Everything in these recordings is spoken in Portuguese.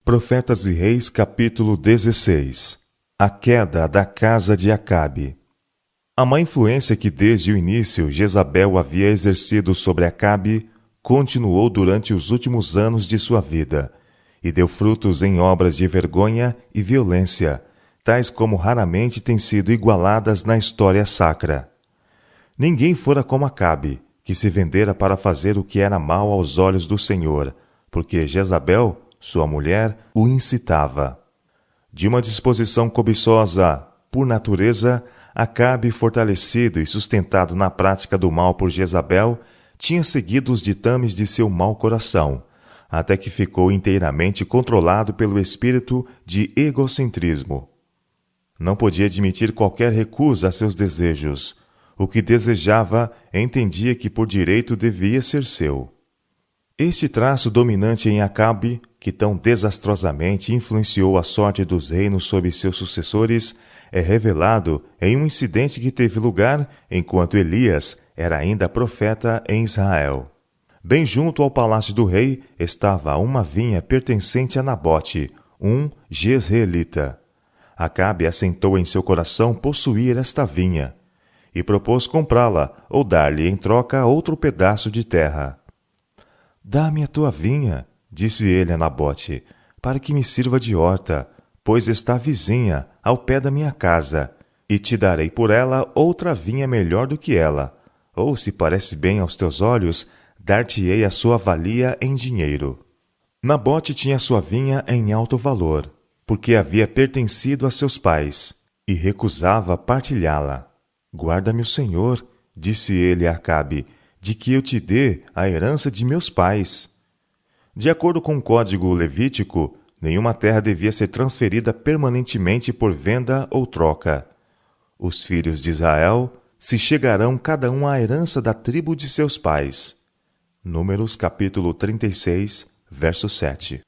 Profetas e Reis, capítulo 16. A queda da casa de Acabe. A má influência que desde o início Jezabel havia exercido sobre Acabe continuou durante os últimos anos de sua vida e deu frutos em obras de vergonha e violência, tais como raramente têm sido igualadas na história sacra. Ninguém fora como Acabe, que se vendera para fazer o que era mal aos olhos do Senhor, porque Jezabel, sua mulher, o incitava. De uma disposição cobiçosa, por natureza, Acabe, fortalecido e sustentado na prática do mal por Jezabel, tinha seguido os ditames de seu mau coração, até que ficou inteiramente controlado pelo espírito de egocentrismo. Não podia admitir qualquer recusa a seus desejos. O que desejava, entendia que por direito devia ser seu. Este traço dominante em Acabe, que tão desastrosamente influenciou a sorte dos reinos sob seus sucessores, é revelado em um incidente que teve lugar enquanto Elias era ainda profeta em Israel. Bem junto ao palácio do rei estava uma vinha pertencente a Nabote, um jezreelita. Acabe assentou em seu coração possuir esta vinha, e propôs comprá-la ou dar-lhe em troca outro pedaço de terra. Dá-me a tua vinha, disse ele a Nabote, para que me sirva de horta, pois está vizinha, ao pé da minha casa, e te darei por ela outra vinha melhor do que ela, ou, se parece bem aos teus olhos, dar-te-ei a sua valia em dinheiro. Nabote tinha sua vinha em alto valor, porque havia pertencido a seus pais, e recusava partilhá-la. Guarda-me o Senhor, disse ele a Acabe, de que eu te dê a herança de meus pais. De acordo com o código levítico, nenhuma terra devia ser transferida permanentemente por venda ou troca. Os filhos de Israel se chegarão cada um à herança da tribo de seus pais. Números capítulo 36, verso 7.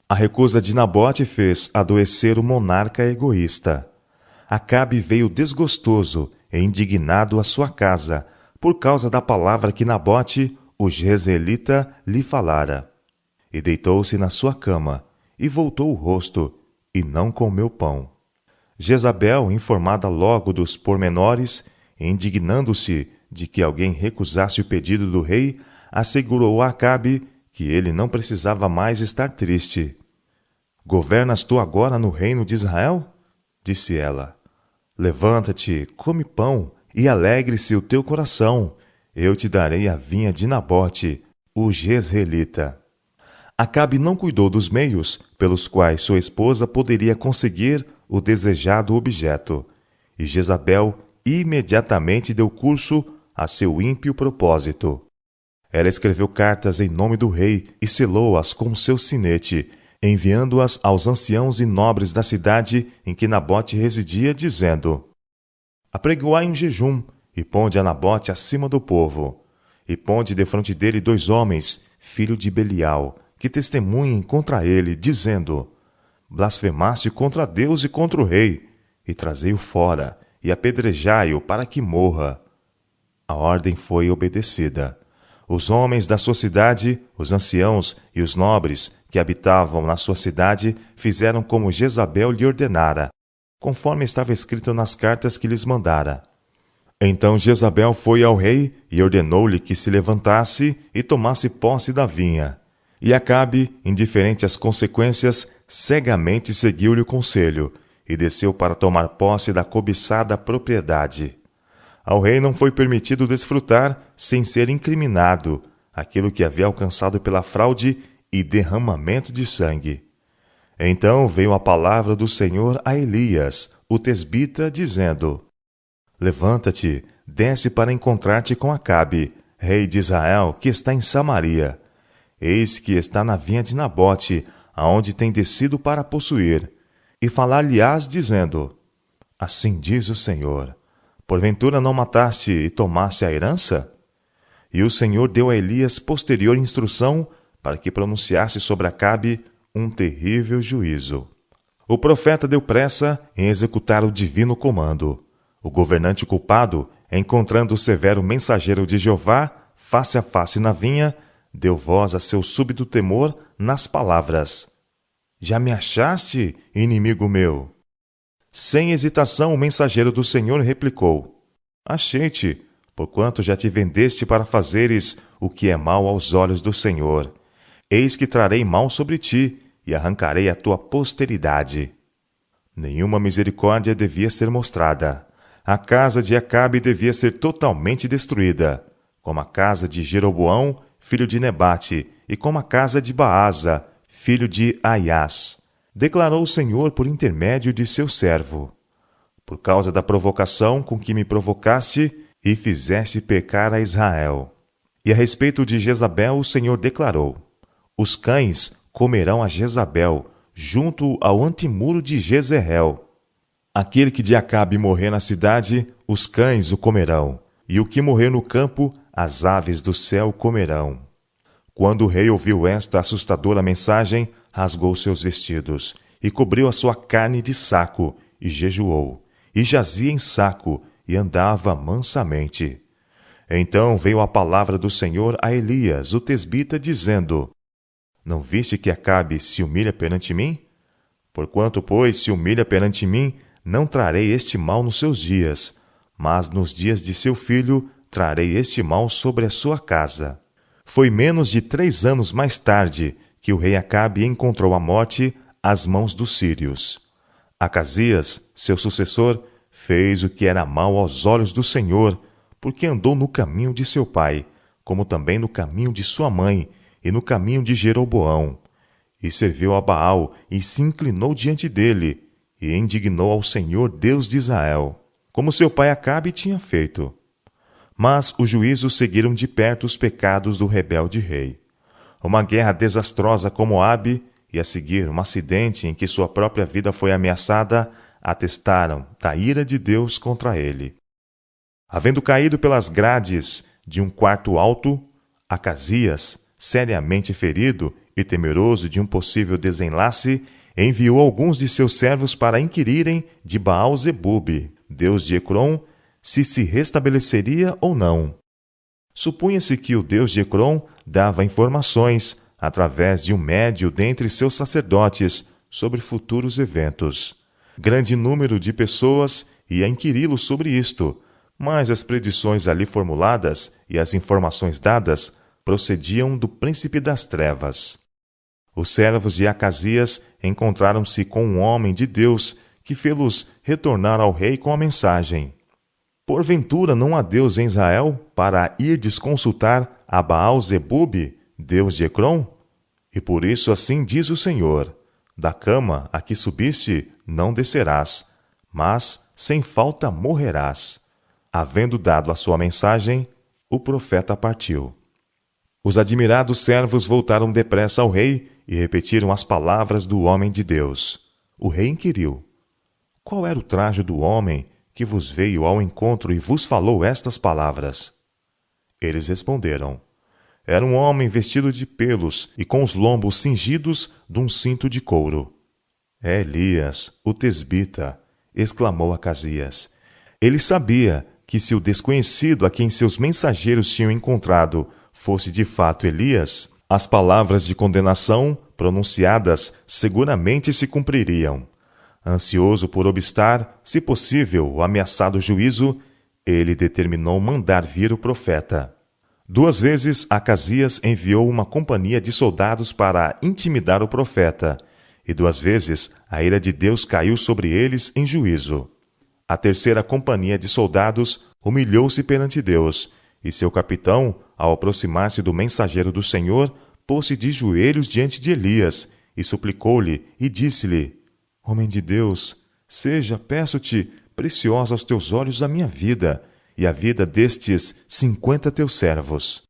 A recusa de Nabote fez adoecer o monarca egoísta. Acabe veio desgostoso e indignado à sua casa, por causa da palavra que Nabote, o jezreelita, lhe falara. E deitou-se na sua cama, e voltou o rosto, e não comeu pão. Jezabel, informada logo dos pormenores, indignando-se de que alguém recusasse o pedido do rei, assegurou a Acabe que ele não precisava mais estar triste. Governas tu agora no reino de Israel? Disse ela. Levanta-te, come pão, e alegre-se o teu coração. Eu te darei a vinha de Nabote, o jezreelita. Acabe não cuidou dos meios pelos quais sua esposa poderia conseguir o desejado objeto, e Jezabel imediatamente deu curso a seu ímpio propósito. Ela escreveu cartas em nome do rei e selou-as com seu sinete, enviando-as aos anciãos e nobres da cidade em que Nabote residia, dizendo: Apregoai um jejum, e ponde a Nabote acima do povo, e ponde defronte dele 2 homens, filho de Belial, que testemunhem contra ele, dizendo: Blasfemaste contra Deus e contra o rei, e trazei-o fora, e apedrejai-o para que morra. A ordem foi obedecida. Os homens da sua cidade, os anciãos e os nobres que habitavam na sua cidade, fizeram como Jezabel lhe ordenara, conforme estava escrito nas cartas que lhes mandara. Então Jezabel foi ao rei e ordenou-lhe que se levantasse e tomasse posse da vinha. E Acabe, indiferente às consequências, cegamente seguiu-lhe o conselho e desceu para tomar posse da cobiçada propriedade. Ao rei não foi permitido desfrutar, sem ser incriminado, aquilo que havia alcançado pela fraude e derramamento de sangue. Então veio a palavra do Senhor a Elias, o tesbita, dizendo: Levanta-te, desce para encontrar-te com Acabe, rei de Israel, que está em Samaria. Eis que está na vinha de Nabote, aonde tem descido para possuir. E falar-lhe-ás, dizendo: Assim diz o Senhor: Porventura não mataste e tomaste a herança? E o Senhor deu a Elias posterior instrução para que pronunciasse sobre Acabe um terrível juízo. O profeta deu pressa em executar o divino comando. O governante culpado, encontrando o severo mensageiro de Jeová, face a face na vinha, deu voz a seu súbito temor nas palavras: Já me achaste, inimigo meu? Sem hesitação, o mensageiro do Senhor replicou: Achei-te, porquanto já te vendeste para fazeres o que é mal aos olhos do Senhor. Eis que trarei mal sobre ti, e arrancarei a tua posteridade. Nenhuma misericórdia devia ser mostrada. A casa de Acabe devia ser totalmente destruída, como a casa de Jeroboão, filho de Nebate, e como a casa de Baasa, filho de Aias, declarou o Senhor por intermédio de seu servo. Por causa da provocação com que me provocaste e fizeste pecar a Israel. E a respeito de Jezabel, o Senhor declarou: Os cães comerão a Jezabel, junto ao antemuro de Jezreel. Aquele que de Acabe morrer na cidade, os cães o comerão, e o que morrer no campo, as aves do céu comerão. Quando o rei ouviu esta assustadora mensagem, rasgou seus vestidos, e cobriu a sua carne de saco, e jejuou, e jazia em saco, e andava mansamente. Então veio a palavra do Senhor a Elias, o tesbita, dizendo: Não viste que Acabe se humilha perante mim? Porquanto, pois, se humilha perante mim, não trarei este mal nos seus dias, mas nos dias de seu filho trarei este mal sobre a sua casa. Foi menos de 3 anos mais tarde que o rei Acabe encontrou a morte às mãos dos sírios. Acasias, seu sucessor, fez o que era mal aos olhos do Senhor, porque andou no caminho de seu pai, como também no caminho de sua mãe, e no caminho de Jeroboão. E serviu a Baal, e se inclinou diante dele, e indignou ao Senhor Deus de Israel, como seu pai Acabe tinha feito. Mas os juízos seguiram de perto os pecados do rebelde rei. Uma guerra desastrosa com Moabe, e a seguir um acidente em que sua própria vida foi ameaçada, atestaram da ira de Deus contra ele. Havendo caído pelas grades de um quarto alto, Acasias, seriamente ferido e temeroso de um possível desenlace, enviou alguns de seus servos para inquirirem de Baal-zebub, deus de Ecrom, se restabeleceria ou não. Supunha-se que o deus de Ecrom dava informações, através de um médio dentre seus sacerdotes, sobre futuros eventos. Grande número de pessoas ia inquiri-lo sobre isto, mas as predições ali formuladas e as informações dadas procediam do príncipe das trevas. Os servos de Acasias encontraram-se com um homem de Deus que fê-los retornar ao rei com a mensagem: Porventura não há Deus em Israel para irdes consultar a Baal-zebub, deus de Ecrom? E por isso assim diz o Senhor: Da cama a que subiste não descerás, mas sem falta morrerás. Havendo dado a sua mensagem, o profeta partiu. Os admirados servos voltaram depressa ao rei e repetiram as palavras do homem de Deus. O rei inquiriu: Qual era o traje do homem que vos veio ao encontro e vos falou estas palavras? Eles responderam: Era um homem vestido de pelos e com os lombos cingidos de um cinto de couro. É Elias, o tesbita, exclamou Acasias. Ele sabia que se o desconhecido a quem seus mensageiros tinham encontrado fosse de fato Elias, as palavras de condenação pronunciadas seguramente se cumpririam. Ansioso por obstar, se possível, o ameaçado juízo, ele determinou mandar vir o profeta. 2 vezes Acasias enviou uma companhia de soldados para intimidar o profeta, e 2 vezes a ira de Deus caiu sobre eles em juízo. A 3ª companhia de soldados humilhou-se perante Deus, e seu capitão, ao aproximar-se do mensageiro do Senhor, pôs-se de joelhos diante de Elias, e suplicou-lhe, e disse-lhe: Homem de Deus, seja, peço-te, preciosa aos teus olhos a minha vida, e a vida destes 50 teus servos.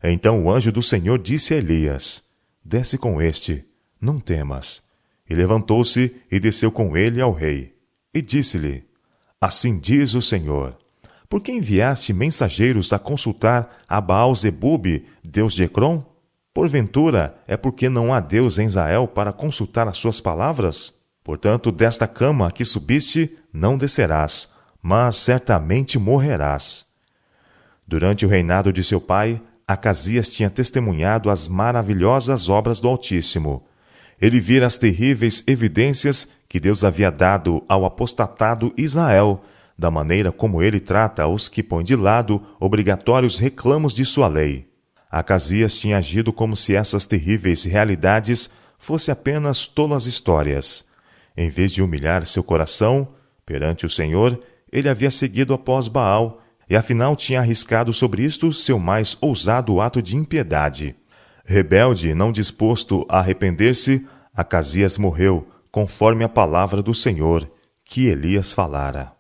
Então o anjo do Senhor disse a Elias: Desce com este, não temas. E levantou-se e desceu com ele ao rei. E disse-lhe: Assim diz o Senhor: Por que enviaste mensageiros a consultar a Baal-zebub, deus de Ecrom? Porventura é porque não há Deus em Israel para consultar as suas palavras? Portanto, desta cama a que subiste não descerás, mas certamente morrerás. Durante o reinado de seu pai, Acasias tinha testemunhado as maravilhosas obras do Altíssimo. Ele vira as terríveis evidências que Deus havia dado ao apostatado Israel, da maneira como ele trata os que põem de lado obrigatórios reclamos de sua lei. Acasias tinha agido como se essas terríveis realidades fossem apenas tolas histórias. Em vez de humilhar seu coração perante o Senhor, ele havia seguido após Baal, e afinal tinha arriscado sobre isto seu mais ousado ato de impiedade. Rebelde e não disposto a arrepender-se, Acasias morreu, conforme a palavra do Senhor, que Elias falara.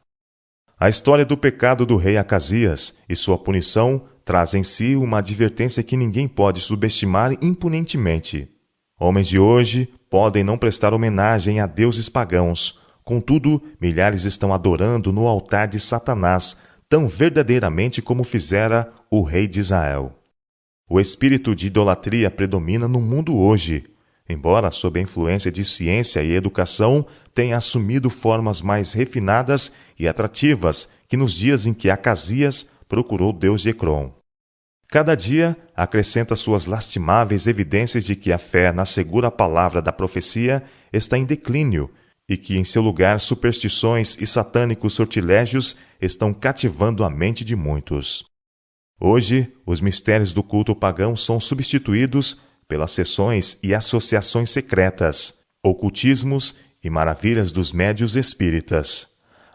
A história do pecado do rei Acasias e sua punição traz em si uma advertência que ninguém pode subestimar impunemente. Homens de hoje podem não prestar homenagem a deuses pagãos, contudo, milhares estão adorando no altar de Satanás, tão verdadeiramente como fizera o rei de Israel. O espírito de idolatria predomina no mundo hoje, embora sob a influência de ciência e educação tenha assumido formas mais refinadas e atrativas que nos dias em que Acasias procurou Deus de Ecrom. Cada dia acrescenta suas lastimáveis evidências de que a fé na segura palavra da profecia está em declínio e que em seu lugar superstições e satânicos sortilégios estão cativando a mente de muitos. Hoje, os mistérios do culto pagão são substituídos pelas sessões e associações secretas, ocultismos e maravilhas dos médios espíritas.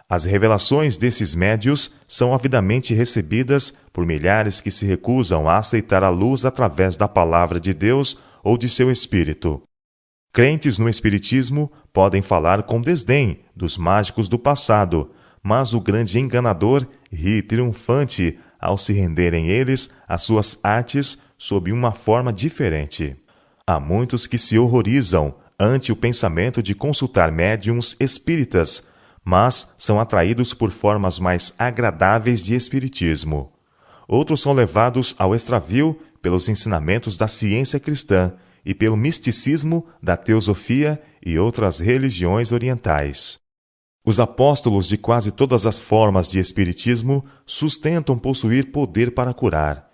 As revelações desses médios são avidamente recebidas por milhares que se recusam a aceitar a luz através da palavra de Deus ou de seu espírito. Crentes no espiritismo podem falar com desdém dos mágicos do passado, mas o grande enganador ri triunfante ao se renderem eles às suas artes sob uma forma diferente. Há muitos que se horrorizam ante o pensamento de consultar médiuns espíritas, mas são atraídos por formas mais agradáveis de espiritismo. Outros são levados ao extravio pelos ensinamentos da ciência cristã e pelo misticismo da teosofia e outras religiões orientais. Os apóstolos de quase todas as formas de espiritismo sustentam possuir poder para curar.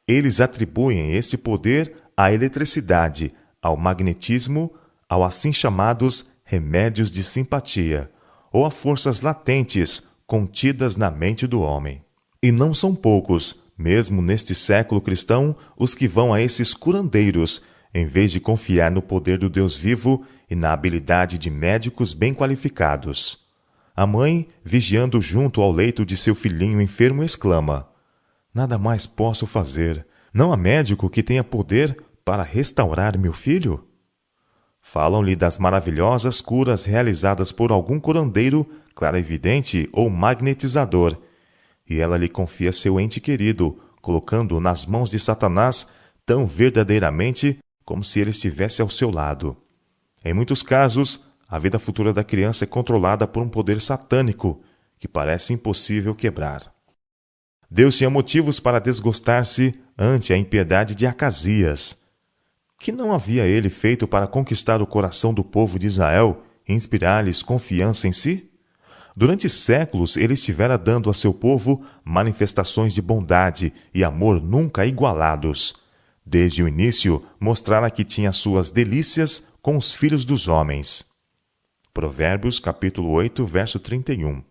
Eles atribuem esse poder à eletricidade, ao magnetismo, ao assim chamados remédios de simpatia, ou a forças latentes contidas na mente do homem. E não são poucos, mesmo neste século cristão, os que vão a esses curandeiros, em vez de confiar no poder do Deus vivo e na habilidade de médicos bem qualificados. A mãe, vigiando junto ao leito de seu filhinho enfermo, exclama: "Nada mais posso fazer. Não há médico que tenha poder para restaurar meu filho?" Falam-lhe das maravilhosas curas realizadas por algum curandeiro, clarividente ou magnetizador, e ela lhe confia seu ente querido, colocando-o nas mãos de Satanás tão verdadeiramente como se ele estivesse ao seu lado. Em muitos casos, a vida futura da criança é controlada por um poder satânico que parece impossível quebrar. Deus tinha motivos para desgostar-se ante a impiedade de Acasias. Que não havia ele feito para conquistar o coração do povo de Israel e inspirar-lhes confiança em si? Durante séculos ele estivera dando a seu povo manifestações de bondade e amor nunca igualados. Desde o início, mostrara que tinha suas delícias com os filhos dos homens. Provérbios, capítulo 8, verso 31.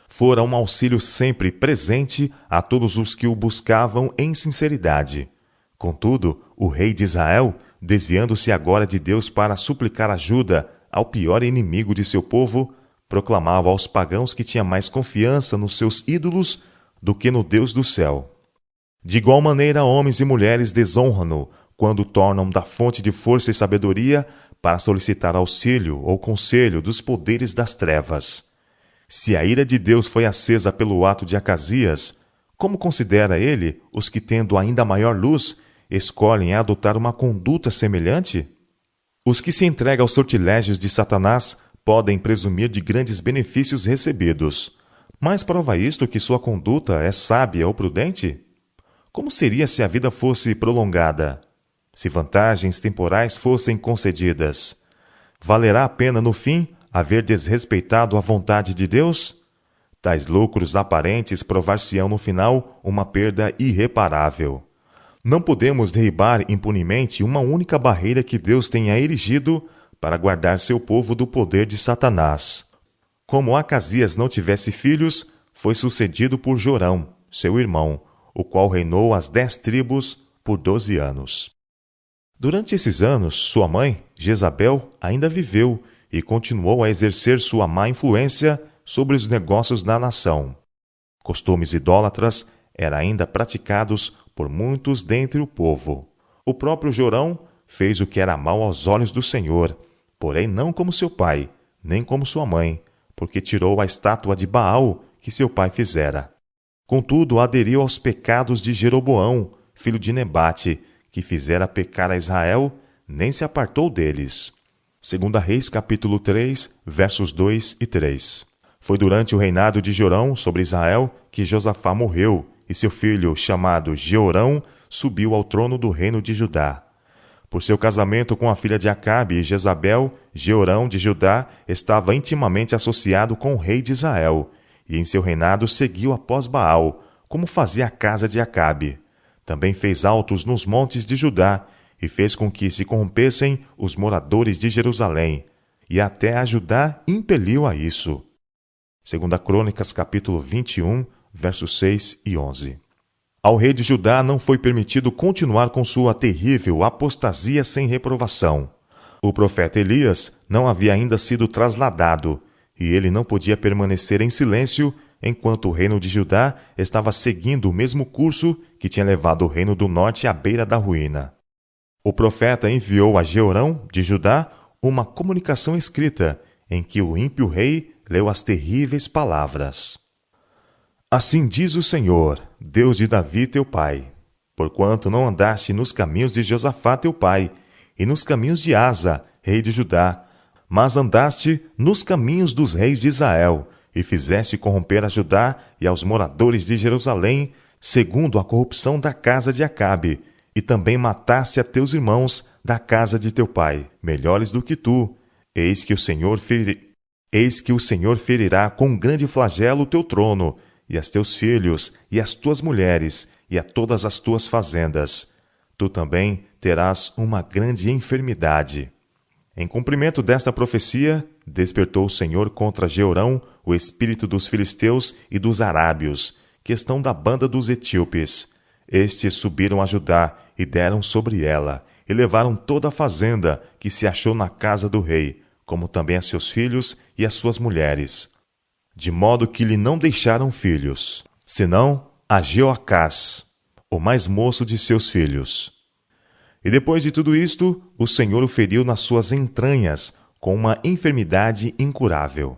Fora um auxílio sempre presente a todos os que o buscavam em sinceridade. Contudo, o rei de Israel, desviando-se agora de Deus para suplicar ajuda ao pior inimigo de seu povo, proclamava aos pagãos que tinha mais confiança nos seus ídolos do que no Deus do céu. De igual maneira, homens e mulheres desonram-no quando tornam da fonte de força e sabedoria para solicitar auxílio ou conselho dos poderes das trevas. Se a ira de Deus foi acesa pelo ato de Acasias, como considera ele os que, tendo ainda maior luz, escolhem adotar uma conduta semelhante? Os que se entregam aos sortilégios de Satanás podem presumir de grandes benefícios recebidos. Mas prova isto que sua conduta é sábia ou prudente? Como seria se a vida fosse prolongada? Se vantagens temporais fossem concedidas? Valerá a pena, no fim, haver desrespeitado a vontade de Deus? Tais lucros aparentes provar-se-ão no final uma perda irreparável. Não podemos derribar impunemente uma única barreira que Deus tenha erigido para guardar seu povo do poder de Satanás. Como Acasias não tivesse filhos, foi sucedido por Jorão, seu irmão, o qual reinou as 10 tribos por 12 anos. Durante esses anos, sua mãe, Jezabel, ainda viveu e continuou a exercer sua má influência sobre os negócios da nação. Costumes idólatras eram ainda praticados por muitos dentre o povo. O próprio Jorão fez o que era mal aos olhos do Senhor, porém não como seu pai, nem como sua mãe, porque tirou a estátua de Baal que seu pai fizera. Contudo, aderiu aos pecados de Jeroboão, filho de Nebate, que fizera pecar a Israel, nem se apartou deles. 2 Reis, capítulo 3, versos 2 e 3. Foi durante o reinado de Jorão sobre Israel que Josafá morreu, e seu filho, chamado Jeorão, subiu ao trono do reino de Judá. Por seu casamento com a filha de Acabe e Jezabel, Jeorão de Judá estava intimamente associado com o rei de Israel, e em seu reinado seguiu após Baal, como fazia a casa de Acabe. Também fez altos nos montes de Judá, e fez com que se corrompessem os moradores de Jerusalém, e até a Judá impeliu a isso. 2 Crônicas, capítulo 21, versos 6 e 11. Ao rei de Judá não foi permitido continuar com sua terrível apostasia sem reprovação. O profeta Elias não havia ainda sido trasladado, e ele não podia permanecer em silêncio enquanto o reino de Judá estava seguindo o mesmo curso que tinha levado o reino do norte à beira da ruína. O profeta enviou a Jeorão, de Judá, uma comunicação escrita, em que o ímpio rei leu as terríveis palavras. Assim diz o Senhor, Deus de Davi teu pai, porquanto não andaste nos caminhos de Josafá teu pai, e nos caminhos de Asa, rei de Judá, mas andaste nos caminhos dos reis de Israel, e fizeste corromper a Judá e aos moradores de Jerusalém, segundo a corrupção da casa de Acabe, e também mataste a teus irmãos da casa de teu pai, melhores do que tu. Eis que o Senhor ferirá com grande flagelo o teu trono, e a teus filhos, e as tuas mulheres, e a todas as tuas fazendas. Tu também terás uma grande enfermidade. Em cumprimento desta profecia, despertou o Senhor contra Jeorão o espírito dos filisteus e dos arábios, que estão da banda dos etíopes. Estes subiram a Judá e deram sobre ela, e levaram toda a fazenda que se achou na casa do rei, como também a seus filhos e as suas mulheres. De modo que lhe não deixaram filhos, senão a Jeoacás, o mais moço de seus filhos. E depois de tudo isto, o Senhor o feriu nas suas entranhas, com uma enfermidade incurável.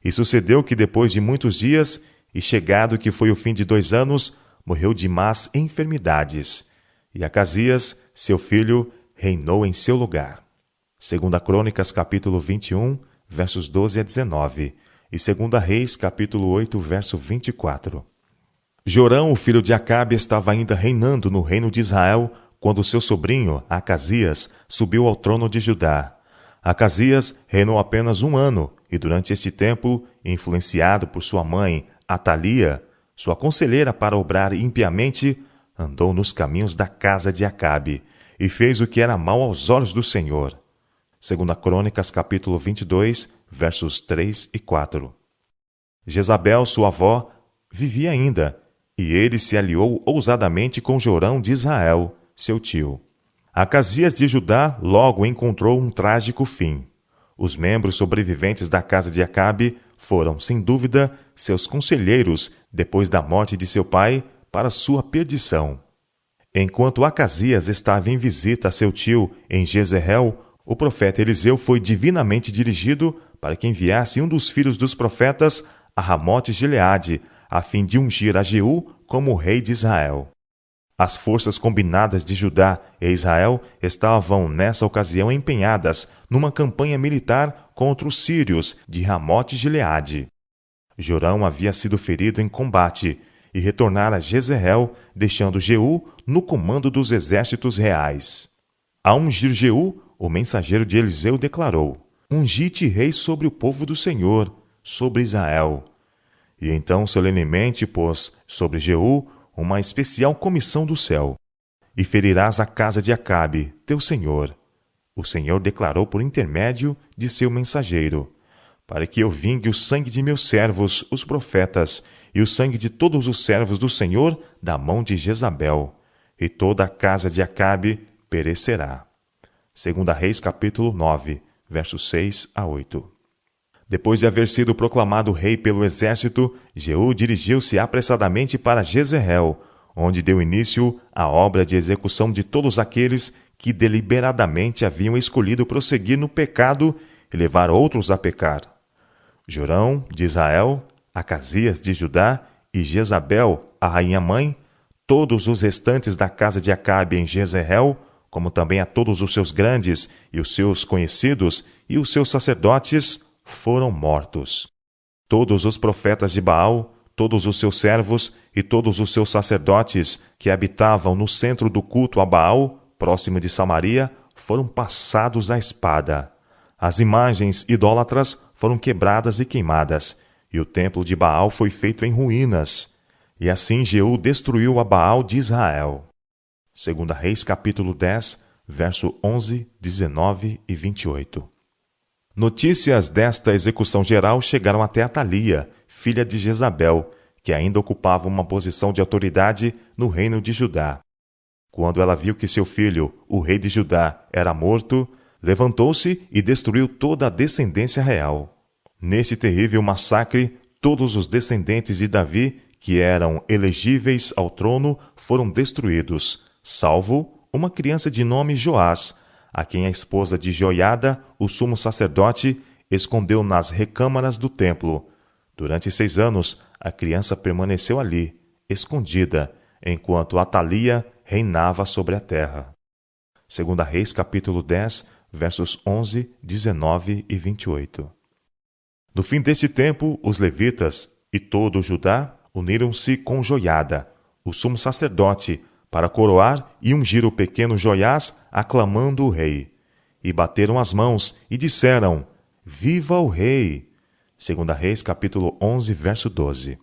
E sucedeu que depois de muitos dias, e chegado que foi o fim de 2 anos, morreu de más enfermidades. E Acasias, seu filho, reinou em seu lugar. 2 Crônicas, capítulo 21, versos 12 a 19, e 2 Reis, capítulo 8, verso 24. Jorão, o filho de Acabe, estava ainda reinando no reino de Israel, quando seu sobrinho, Acasias, subiu ao trono de Judá. Acasias reinou apenas 1 ano, e durante este tempo, influenciado por sua mãe, Atalia, sua conselheira para obrar impiamente, andou nos caminhos da casa de Acabe, e fez o que era mal aos olhos do Senhor. 2 Crônicas, capítulo 22, versos 3 e 4. Jezabel, sua avó, vivia ainda, e ele se aliou ousadamente com Jorão de Israel, seu tio. Acasias de Judá logo encontrou um trágico fim. Os membros sobreviventes da casa de Acabe foram, sem dúvida, seus conselheiros depois da morte de seu pai, para sua perdição. Enquanto Acasias estava em visita a seu tio em Jezreel, o profeta Eliseu foi divinamente dirigido para que enviasse um dos filhos dos profetas a Ramote-Gileade, a fim de ungir a Jeú como rei de Israel. As forças combinadas de Judá e Israel estavam, nessa ocasião, empenhadas numa campanha militar contra os sírios de Ramote-Gileade. Jorão havia sido ferido em combate e retornara a Jezreel, deixando Jeú no comando dos exércitos reais. Ao ungir Jeú, o mensageiro de Eliseu declarou: Ungi-te rei sobre o povo do Senhor, sobre Israel. E então solenemente pôs sobre Jeú uma especial comissão do céu, e ferirás a casa de Acabe, teu senhor. o Senhor declarou por intermédio de seu mensageiro: para que eu vingue o sangue de meus servos, os profetas, e o sangue de todos os servos do Senhor da mão de Jezabel, e toda a casa de Acabe perecerá. 2 Reis capítulo 9, versos 6 a 8. Depois de haver sido proclamado rei pelo exército, Jeú dirigiu-se apressadamente para Jezreel, onde deu início à obra de execução de todos aqueles que deliberadamente haviam escolhido prosseguir no pecado e levar outros a pecar. Jorão, de Israel, Acasias, de Judá, e Jezabel, a rainha-mãe, todos os restantes da casa de Acabe em Jezreel, como também a todos os seus grandes e os seus conhecidos e os seus sacerdotes, foram mortos. Todos os profetas de Baal, todos os seus servos e todos os seus sacerdotes que habitavam no centro do culto a Baal, próximo de Samaria, foram passados à espada. As imagens idólatras foram quebradas e queimadas, e o templo de Baal foi feito em ruínas. E assim Jeú destruiu a Baal de Israel. 2 Reis capítulo 10, verso 11, 19 e 28. Notícias desta execução geral chegaram até Atalia, filha de Jezabel, que ainda ocupava uma posição de autoridade no reino de Judá. Quando ela viu que seu filho, o rei de Judá, era morto, levantou-se e destruiu toda a descendência real. Nesse terrível massacre, todos os descendentes de Davi, que eram elegíveis ao trono, foram destruídos, salvo uma criança de nome Joás, a quem a esposa de Joiada, o sumo sacerdote, escondeu nas recâmaras do templo. Durante 6 anos, a criança permaneceu ali, escondida, enquanto Atalia reinava sobre a terra. 2 Reis capítulo 10, versos 11, 19 e 28. No fim deste tempo, os levitas e todo o Judá uniram-se com Joiada, o sumo sacerdote, para coroar e ungir o pequeno Joiás, aclamando o rei. E bateram as mãos e disseram: Viva o rei! 2 Reis capítulo 11, verso 12.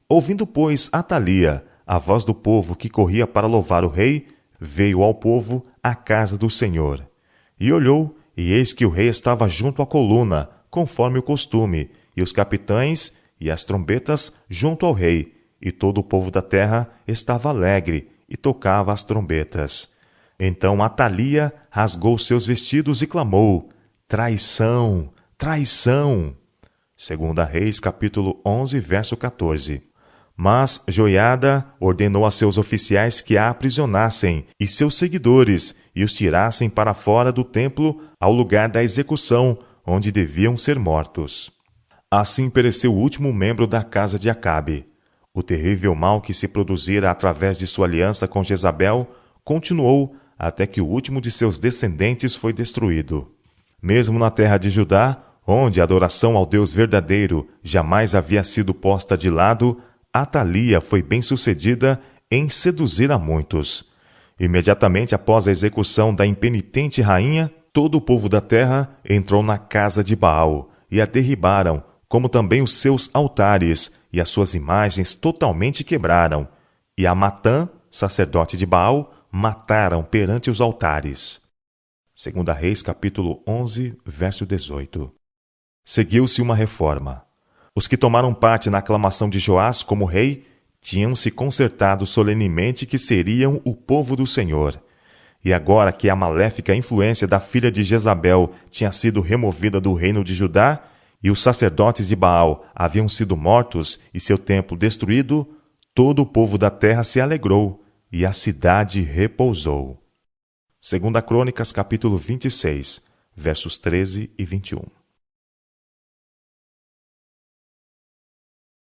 Ouvindo, pois, Atalia a voz do povo que corria para louvar o rei, veio ao povo à casa do Senhor. E olhou, e eis que o rei estava junto à coluna, conforme o costume, e os capitães e as trombetas junto ao rei, e todo o povo da terra estava alegre, e tocava as trombetas. Então Atalia rasgou seus vestidos e clamou: Traição! Traição! 2 Reis capítulo 11, verso 14. Mas Joiada ordenou a seus oficiais que a aprisionassem, e seus seguidores, e os tirassem para fora do templo, ao lugar da execução, onde deviam ser mortos. Assim pereceu o último membro da casa de Acabe. O terrível mal que se produzira através de sua aliança com Jezabel continuou até que o último de seus descendentes foi destruído. Mesmo na terra de Judá, onde a adoração ao Deus verdadeiro jamais havia sido posta de lado, Atalia foi bem-sucedida em seduzir a muitos. Imediatamente após a execução da impenitente rainha, todo o povo da terra entrou na casa de Baal e a derribaram, como também os seus altares, e as suas imagens totalmente quebraram. E a Matã, sacerdote de Baal, mataram perante os altares. 2 Reis capítulo 11, verso 18. Seguiu-se uma reforma. Os que tomaram parte na aclamação de Joás como rei tinham se concertado solenemente que seriam o povo do Senhor. E agora que a maléfica influência da filha de Jezabel tinha sido removida do reino de Judá, e os sacerdotes de Baal haviam sido mortos e seu templo destruído, todo o povo da terra se alegrou, e a cidade repousou. 2 Crônicas capítulo 26, versos 13 e 21.